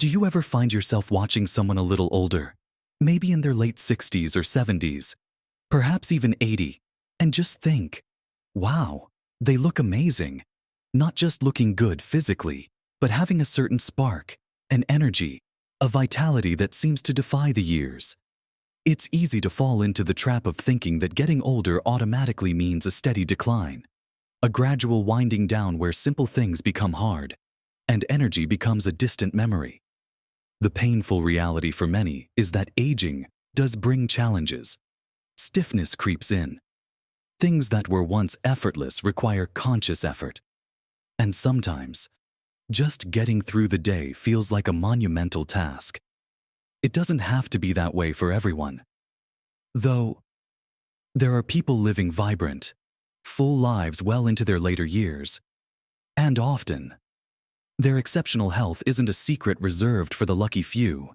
Do you ever find yourself watching someone a little older, maybe in their late 60s or 70s, perhaps even 80, and just think, wow, they look amazing, not just looking good physically, but having a certain spark, an energy, a vitality that seems to defy the years. It's easy to fall into the trap of thinking that getting older automatically means a steady decline, a gradual winding down where simple things become hard, and energy becomes a distant memory. The painful reality for many is that aging does bring challenges. Stiffness creeps in. Things that were once effortless require conscious effort. And sometimes, just getting through the day feels like a monumental task. It doesn't have to be that way for everyone. Though, there are people living vibrant, full lives well into their later years. And often, their exceptional health isn't a secret reserved for the lucky few.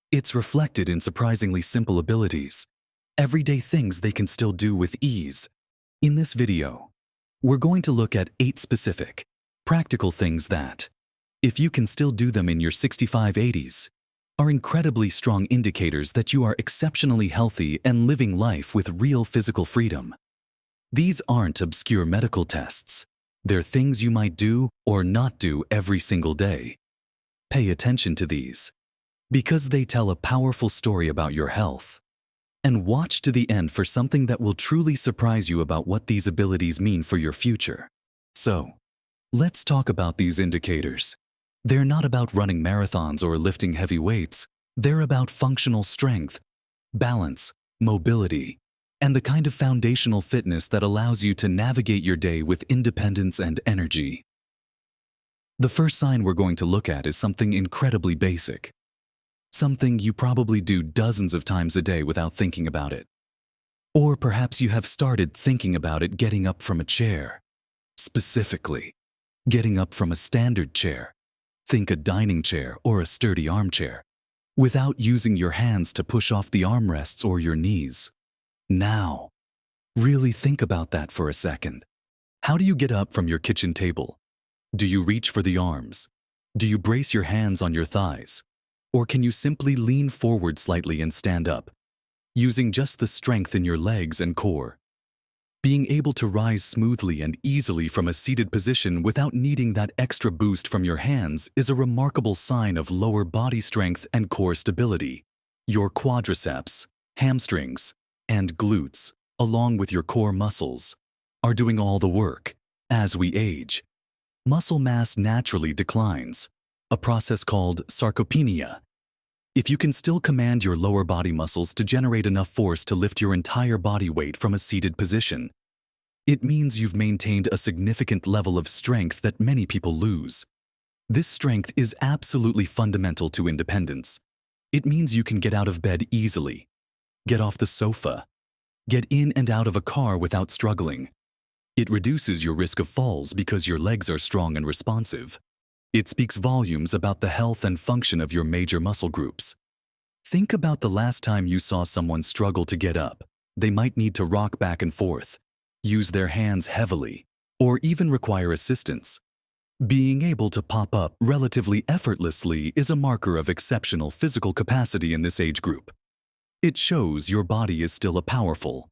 It's reflected in surprisingly simple abilities, everyday things they can still do with ease. In this video, we're going to look at 8 specific, practical things that, if you can still do them in your 65-80s, are incredibly strong indicators that you are exceptionally healthy and living life with real physical freedom. These aren't obscure medical tests. They're things you might do or not do every single day. Pay attention to these, because they tell a powerful story about your health. And watch to the end for something that will truly surprise you about what these abilities mean for your future. So, let's talk about these indicators. They're not about running marathons or lifting heavy weights. They're about functional strength, balance, mobility, and the kind of foundational fitness that allows you to navigate your day with independence and energy. The first sign we're going to look at is something incredibly basic. Something you probably do dozens of times a day without thinking about it. Or perhaps you have started thinking about it getting up from a chair. Specifically, getting up from a standard chair. Think a dining chair or a sturdy armchair, without using your hands to push off the armrests or your knees. Now, really think about that for a second. How do you get up from your kitchen table? Do you reach for the arms? Do you brace your hands on your thighs? Or can you simply lean forward slightly and stand up, using just the strength in your legs and core? Being able to rise smoothly and easily from a seated position without needing that extra boost from your hands is a remarkable sign of lower body strength and core stability. Your quadriceps, hamstrings, and glutes, along with your core muscles, are doing all the work. As we age, muscle mass naturally declines, a process called sarcopenia. If you can still command your lower body muscles to generate enough force to lift your entire body weight from a seated position, it means you've maintained a significant level of strength that many people lose. This strength is absolutely fundamental to independence. It means you can get out of bed easily, get off the sofa, get in and out of a car without struggling. It reduces your risk of falls because your legs are strong and responsive. It speaks volumes about the health and function of your major muscle groups. Think about the last time you saw someone struggle to get up. They might need to rock back and forth, use their hands heavily, or even require assistance. Being able to pop up relatively effortlessly is a marker of exceptional physical capacity in this age group. It shows your body is still a powerful,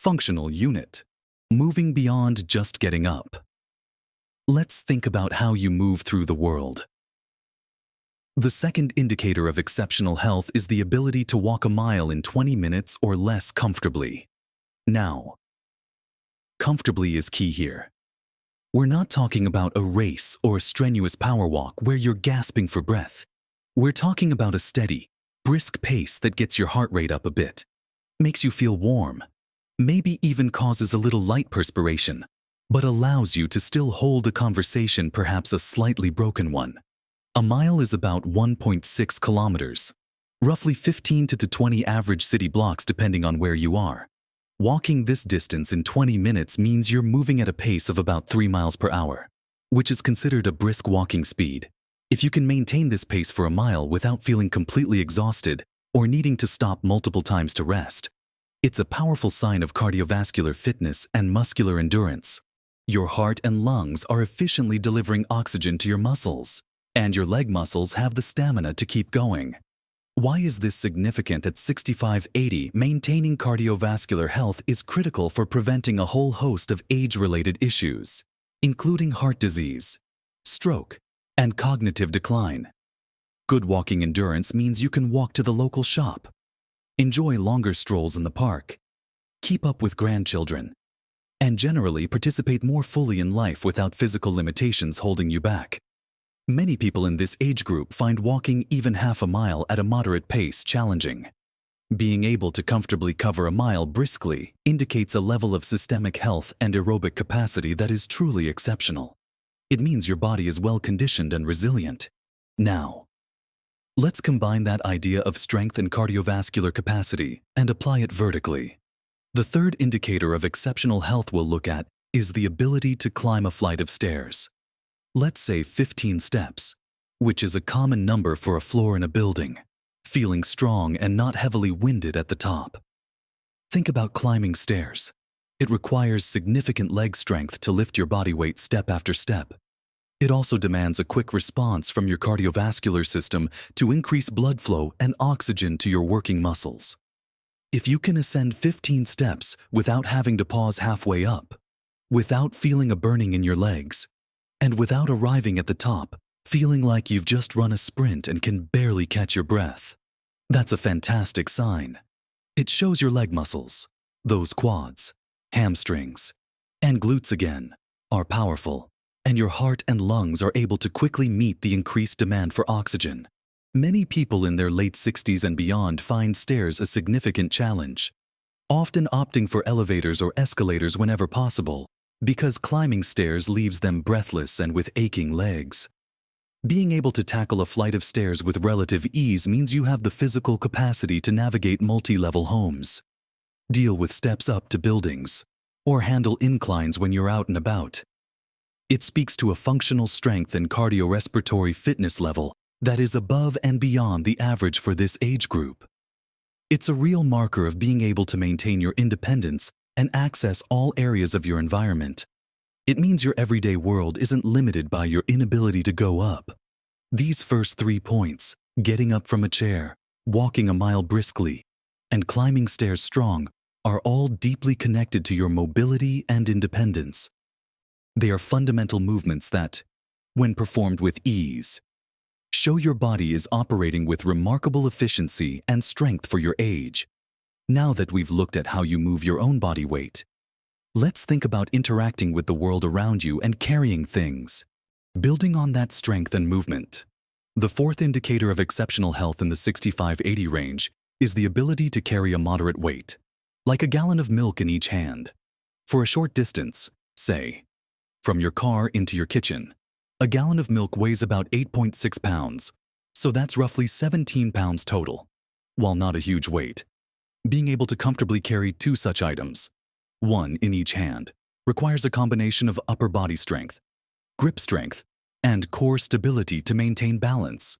functional unit, moving beyond just getting up. Let's think about how you move through the world. The second indicator of exceptional health is the ability to walk a mile in 20 minutes or less comfortably. Now, comfortably is key here. We're not talking about a race or a strenuous power walk where you're gasping for breath. We're talking about a steady, brisk pace that gets your heart rate up a bit, makes you feel warm, maybe even causes a little light perspiration, but allows you to still hold a conversation, perhaps a slightly broken one. A mile is about 1.6 kilometers, roughly 15 to 20 average city blocks depending on where you are. Walking this distance in 20 minutes means you're moving at a pace of about 3 miles per hour, which is considered a brisk walking speed. If you can maintain this pace for a mile without feeling completely exhausted or needing to stop multiple times to rest, it's a powerful sign of cardiovascular fitness and muscular endurance. Your heart and lungs are efficiently delivering oxygen to your muscles, and your leg muscles have the stamina to keep going. Why is this significant at 65-80? Maintaining cardiovascular health is critical for preventing a whole host of age-related issues, including heart disease, stroke, and cognitive decline. Good walking endurance means you can walk to the local shop, enjoy longer strolls in the park, keep up with grandchildren, and generally participate more fully in life without physical limitations holding you back. Many people in this age group find walking even half a mile at a moderate pace challenging. Being able to comfortably cover a mile briskly indicates a level of systemic health and aerobic capacity that is truly exceptional. It means your body is well conditioned and resilient. Now, let's combine that idea of strength and cardiovascular capacity and apply it vertically. The third indicator of exceptional health we'll look at is the ability to climb a flight of stairs. Let's say 15 steps, which is a common number for a floor in a building, feeling strong and not heavily winded at the top. Think about climbing stairs. It requires significant leg strength to lift your body weight step after step. It also demands a quick response from your cardiovascular system to increase blood flow and oxygen to your working muscles. If you can ascend 15 steps without having to pause halfway up, without feeling a burning in your legs, and without arriving at the top, feeling like you've just run a sprint and can barely catch your breath, that's a fantastic sign. It shows your leg muscles, those quads, hamstrings, and glutes again, are powerful, and your heart and lungs are able to quickly meet the increased demand for oxygen. Many people in their late 60s and beyond find stairs a significant challenge, often opting for elevators or escalators whenever possible, because climbing stairs leaves them breathless and with aching legs. Being able to tackle a flight of stairs with relative ease means you have the physical capacity to navigate multi-level homes, deal with steps up to buildings, or handle inclines when you're out and about. It speaks to a functional strength and cardiorespiratory fitness level that is above and beyond the average for this age group. It's a real marker of being able to maintain your independence and access all areas of your environment. It means your everyday world isn't limited by your inability to go up. These first 3 points, getting up from a chair, walking a mile briskly, and climbing stairs strong, are all deeply connected to your mobility and independence. They are fundamental movements that, when performed with ease, show your body is operating with remarkable efficiency and strength for your age. Now that we've looked at how you move your own body weight, let's think about interacting with the world around you and carrying things. Building on that strength and movement, the fourth indicator of exceptional health in the 65-80 range is the ability to carry a moderate weight, like a gallon of milk in each hand. For a short distance, say, from your car into your kitchen, a gallon of milk weighs about 8.6 pounds, so that's roughly 17 pounds total. While not a huge weight, being able to comfortably carry 2 such items, one in each hand, requires a combination of upper body strength, grip strength, and core stability to maintain balance.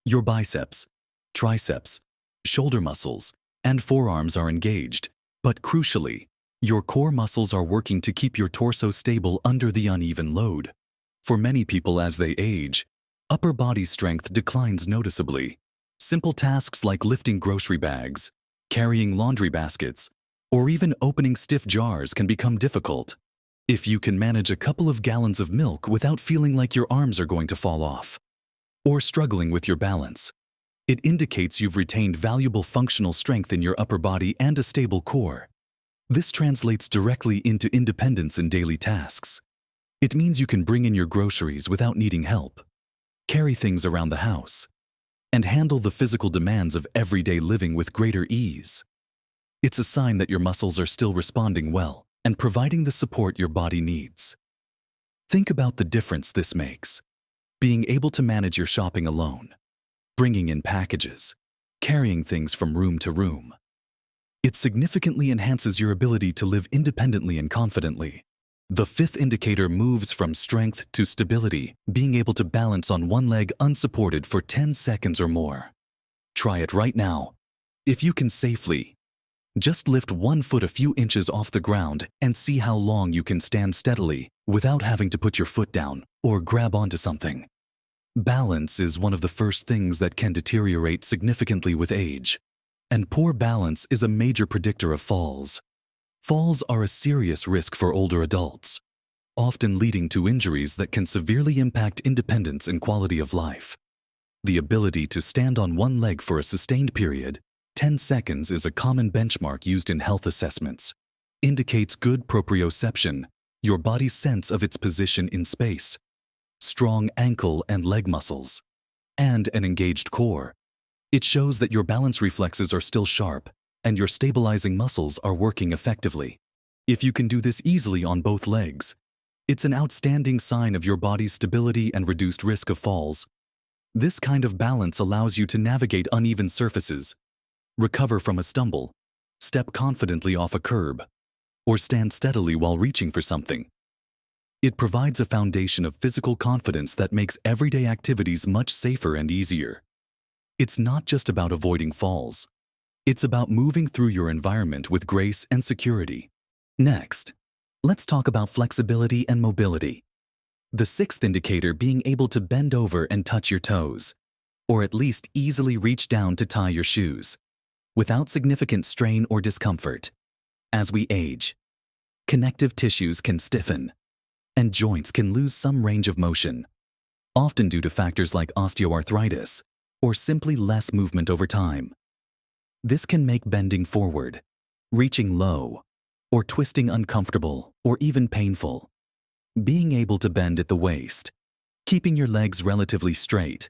Your biceps, triceps, shoulder muscles, and forearms are engaged, but crucially, your core muscles are working to keep your torso stable under the uneven load. For many people as they age, upper body strength declines noticeably. Simple tasks like lifting grocery bags, carrying laundry baskets, or even opening stiff jars can become difficult. If you can manage a couple of gallons of milk without feeling like your arms are going to fall off, or struggling with your balance, it indicates you've retained valuable functional strength in your upper body and a stable core. This translates directly into independence in daily tasks. It means you can bring in your groceries without needing help, carry things around the house, and handle the physical demands of everyday living with greater ease. It's a sign that your muscles are still responding well and providing the support your body needs. Think about the difference this makes. Being able to manage your shopping alone, bringing in packages, carrying things from room to room. It significantly enhances your ability to live independently and confidently. The fifth indicator moves from strength to stability, being able to balance on one leg unsupported for 10 seconds or more. Try it right now. If you can safely, just lift one foot a few inches off the ground and see how long you can stand steadily without having to put your foot down or grab onto something. Balance is one of the first things that can deteriorate significantly with age, and poor balance is a major predictor of falls. Falls are a serious risk for older adults, often leading to injuries that can severely impact independence and quality of life. The ability to stand on one leg for a sustained period, 10 seconds, is a common benchmark used in health assessments. Indicates good proprioception, your body's sense of its position in space, strong ankle and leg muscles, and an engaged core. It shows that your balance reflexes are still sharp and your stabilizing muscles are working effectively. If you can do this easily on both legs, it's an outstanding sign of your body's stability and reduced risk of falls. This kind of balance allows you to navigate uneven surfaces, recover from a stumble, step confidently off a curb, or stand steadily while reaching for something. It provides a foundation of physical confidence that makes everyday activities much safer and easier. It's not just about avoiding falls. It's about moving through your environment with grace and security. Next, let's talk about flexibility and mobility. The sixth indicator being able to bend over and touch your toes, or at least easily reach down to tie your shoes, without significant strain or discomfort. As we age, connective tissues can stiffen, and joints can lose some range of motion, often due to factors like osteoarthritis or simply less movement over time. This can make bending forward, reaching low, or twisting uncomfortable or even painful. Being able to bend at the waist, keeping your legs relatively straight,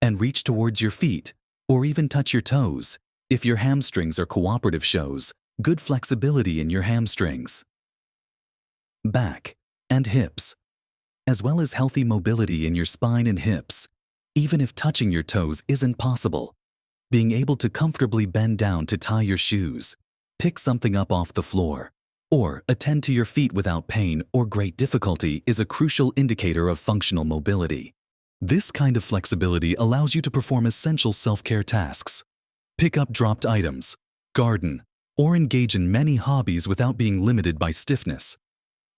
and reach towards your feet or even touch your toes if your hamstrings are cooperative shows good flexibility in your hamstrings. Back and hips, as well as healthy mobility in your spine and hips, even if touching your toes isn't possible. Being able to comfortably bend down to tie your shoes, pick something up off the floor, or attend to your feet without pain or great difficulty is a crucial indicator of functional mobility. This kind of flexibility allows you to perform essential self-care tasks, pick up dropped items, garden, or engage in many hobbies without being limited by stiffness.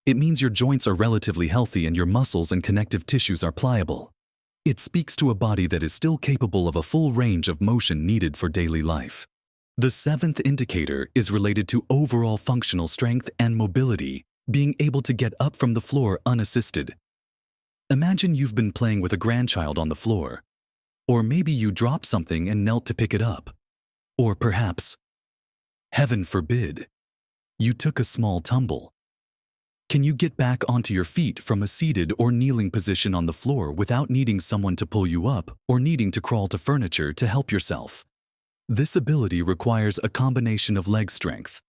It means your joints are relatively healthy and your muscles and connective tissues are pliable. It speaks to a body that is still capable of a full range of motion needed for daily life. The seventh indicator is related to overall functional strength and mobility, being able to get up from the floor unassisted. Imagine you've been playing with a grandchild on the floor, or maybe you dropped something and knelt to pick it up. Or perhaps, heaven forbid, you took a small tumble. Can you get back onto your feet from a seated or kneeling position on the floor without needing someone to pull you up or needing to crawl to furniture to help yourself? This ability requires a combination of leg strength,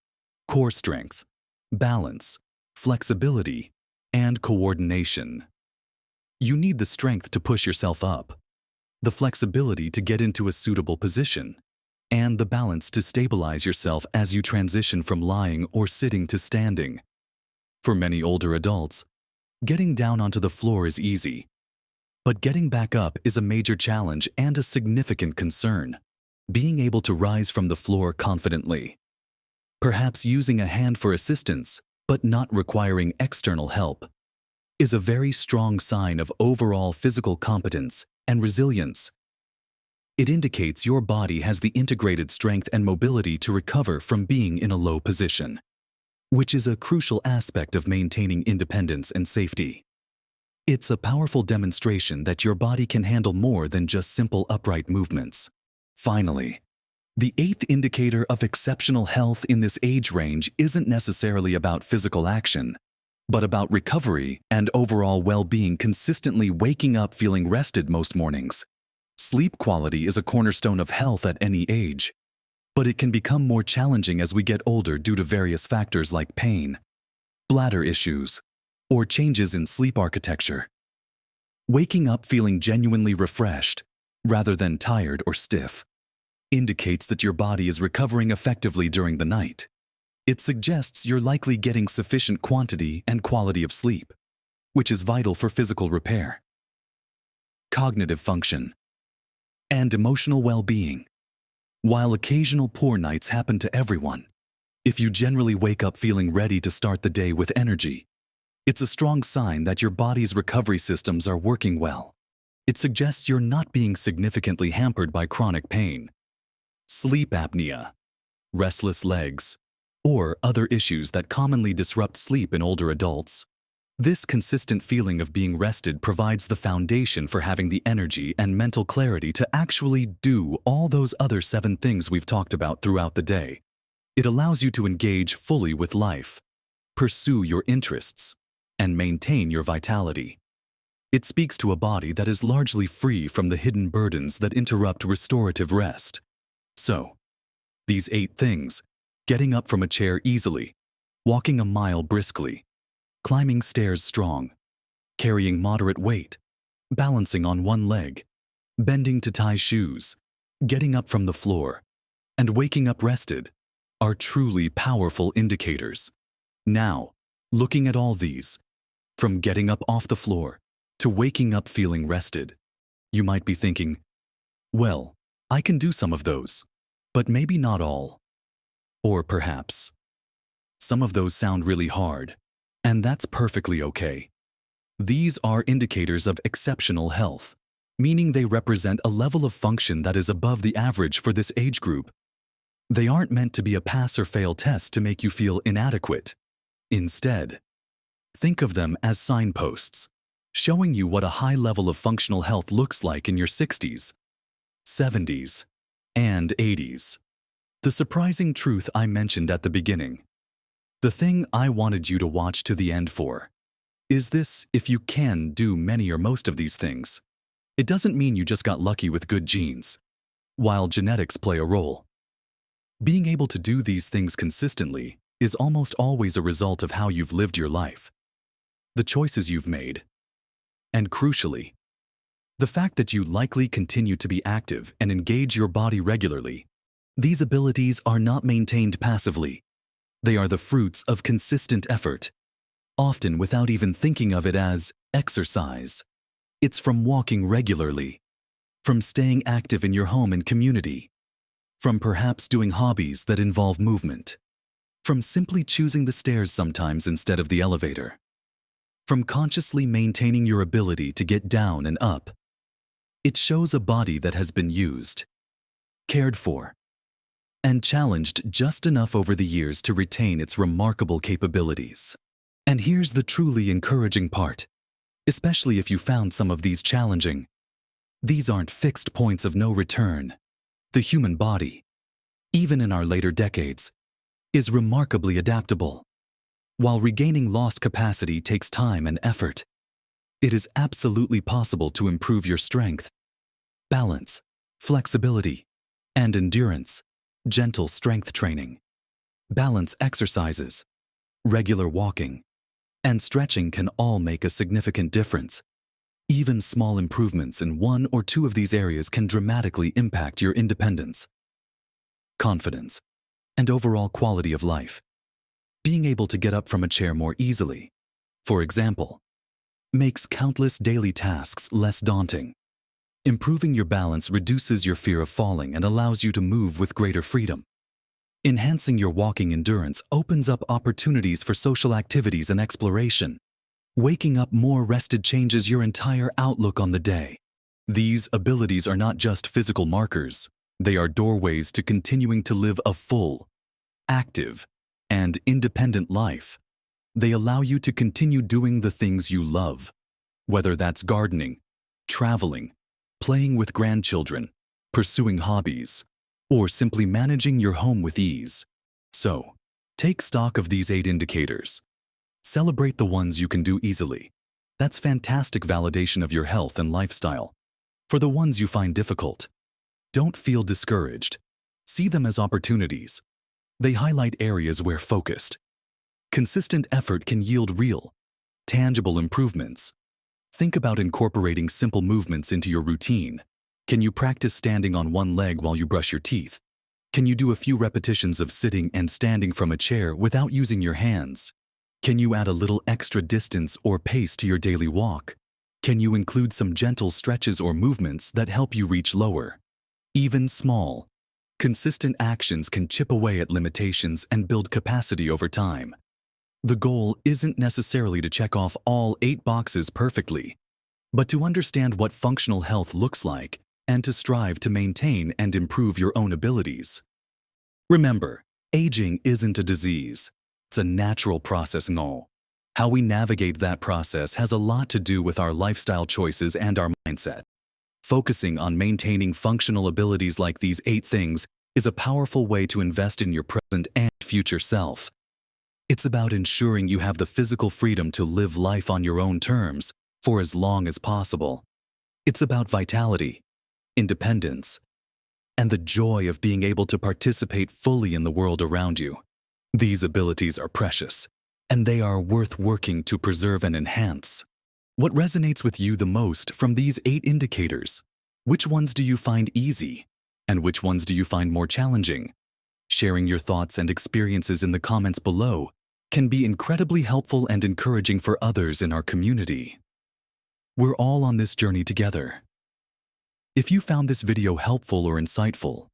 core strength, balance, flexibility, and coordination. You need the strength to push yourself up, the flexibility to get into a suitable position, and the balance to stabilize yourself as you transition from lying or sitting to standing. For many older adults, getting down onto the floor is easy, but getting back up is a major challenge and a significant concern. Being able to rise from the floor confidently, perhaps using a hand for assistance, but not requiring external help, is a very strong sign of overall physical competence and resilience. It indicates your body has the integrated strength and mobility to recover from being in a low position, which is a crucial aspect of maintaining independence and safety. It's a powerful demonstration that your body can handle more than just simple upright movements. Finally, the eighth indicator of exceptional health in this age range isn't necessarily about physical action, but about recovery and overall well-being, consistently waking up feeling rested most mornings. Sleep quality is a cornerstone of health at any age, but it can become more challenging as we get older due to various factors like pain, bladder issues, or changes in sleep architecture. Waking up feeling genuinely refreshed, rather than tired or stiff, indicates that your body is recovering effectively during the night. It suggests you're likely getting sufficient quantity and quality of sleep, which is vital for physical repair, cognitive function, and emotional well-being. While occasional poor nights happen to everyone, if you generally wake up feeling ready to start the day with energy, it's a strong sign that your body's recovery systems are working well. It suggests you're not being significantly hampered by chronic pain, sleep apnea, restless legs, or other issues that commonly disrupt sleep in older adults. This consistent feeling of being rested provides the foundation for having the energy and mental clarity to actually do all those other 7 things we've talked about throughout the day. It allows you to engage fully with life, pursue your interests, and maintain your vitality. It speaks to a body that is largely free from the hidden burdens that interrupt restorative rest. So, these 8 things: getting up from a chair easily, walking a mile briskly, climbing stairs strong, carrying moderate weight, balancing on one leg, bending to tie shoes, getting up from the floor, and waking up rested, are truly powerful indicators. Now, looking at all these, from getting up off the floor to waking up feeling rested, you might be thinking, well, I can do some of those, but maybe not all. Or perhaps, some of those sound really hard, and that's perfectly okay. These are indicators of exceptional health, meaning they represent a level of function that is above the average for this age group. They aren't meant to be a pass or fail test to make you feel inadequate. Instead, think of them as signposts, showing you what a high level of functional health looks like in your 60s, 70s, and 80s. The surprising truth I mentioned at the beginning, the thing I wanted you to watch to the end for, is this: if you can do many or most of these things, it doesn't mean you just got lucky with good genes. While genetics play a role, being able to do these things consistently is almost always a result of how you've lived your life, the choices you've made, and crucially, the fact that you likely continue to be active and engage your body regularly. These abilities are not maintained passively. They are the fruits of consistent effort, often without even thinking of it as exercise. It's from walking regularly, from staying active in your home and community, from perhaps doing hobbies that involve movement, from simply choosing the stairs sometimes instead of the elevator, from consciously maintaining your ability to get down and up. It shows a body that has been used, cared for, and challenged just enough over the years to retain its remarkable capabilities. And here's the truly encouraging part, especially if you found some of these challenging. These aren't fixed points of no return. The human body, even in our later decades, is remarkably adaptable. While regaining lost capacity takes time and effort, it is absolutely possible to improve your strength, balance, flexibility, and endurance. Gentle strength training, balance exercises, regular walking, and stretching can all make a significant difference. Even small improvements in 1 or 2 of these areas can dramatically impact your independence, confidence, and overall quality of life. Being able to get up from a chair more easily, for example, makes countless daily tasks less daunting. Improving your balance reduces your fear of falling and allows you to move with greater freedom. Enhancing your walking endurance opens up opportunities for social activities and exploration. Waking up more rested changes your entire outlook on the day. These abilities are not just physical markers. They are doorways to continuing to live a full, active, and independent life. They allow you to continue doing the things you love, whether that's gardening, traveling, playing with grandchildren, pursuing hobbies, or simply managing your home with ease. So, take stock of these 8 indicators. Celebrate the ones you can do easily. That's fantastic validation of your health and lifestyle. For the ones you find difficult, don't feel discouraged. See them as opportunities. They highlight areas where focused, consistent effort can yield real, tangible improvements. Think about incorporating simple movements into your routine. Can you practice standing on one leg while you brush your teeth? Can you do a few repetitions of sitting and standing from a chair without using your hands? Can you add a little extra distance or pace to your daily walk? Can you include some gentle stretches or movements that help you reach lower? Even small, consistent actions can chip away at limitations and build capacity over time. The goal isn't necessarily to check off all 8 boxes perfectly, but to understand what functional health looks like and to strive to maintain and improve your own abilities. Remember, aging isn't a disease. It's a natural process. No. How we navigate that process has a lot to do with our lifestyle choices and our mindset. Focusing on maintaining functional abilities like these 8 things is a powerful way to invest in your present and future self. It's about ensuring you have the physical freedom to live life on your own terms for as long as possible. It's about vitality, independence, and the joy of being able to participate fully in the world around you. These abilities are precious, and they are worth working to preserve and enhance. What resonates with you the most from these 8 indicators? Which ones do you find easy, and which ones do you find more challenging? Sharing your thoughts and experiences in the comments below can be incredibly helpful and encouraging for others in our community. We're all on this journey together. If you found this video helpful or insightful,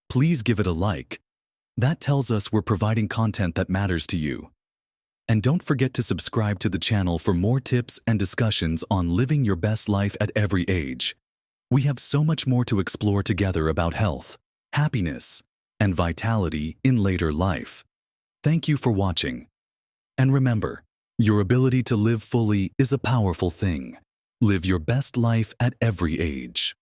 please give it a like. That tells us we're providing content that matters to you. And don't forget to subscribe to the channel for more tips and discussions on living your best life at every age. We have so much more to explore together about health, happiness, and vitality in later life. Thank you for watching. And remember, your ability to live fully is a powerful thing. Live your best life at every age.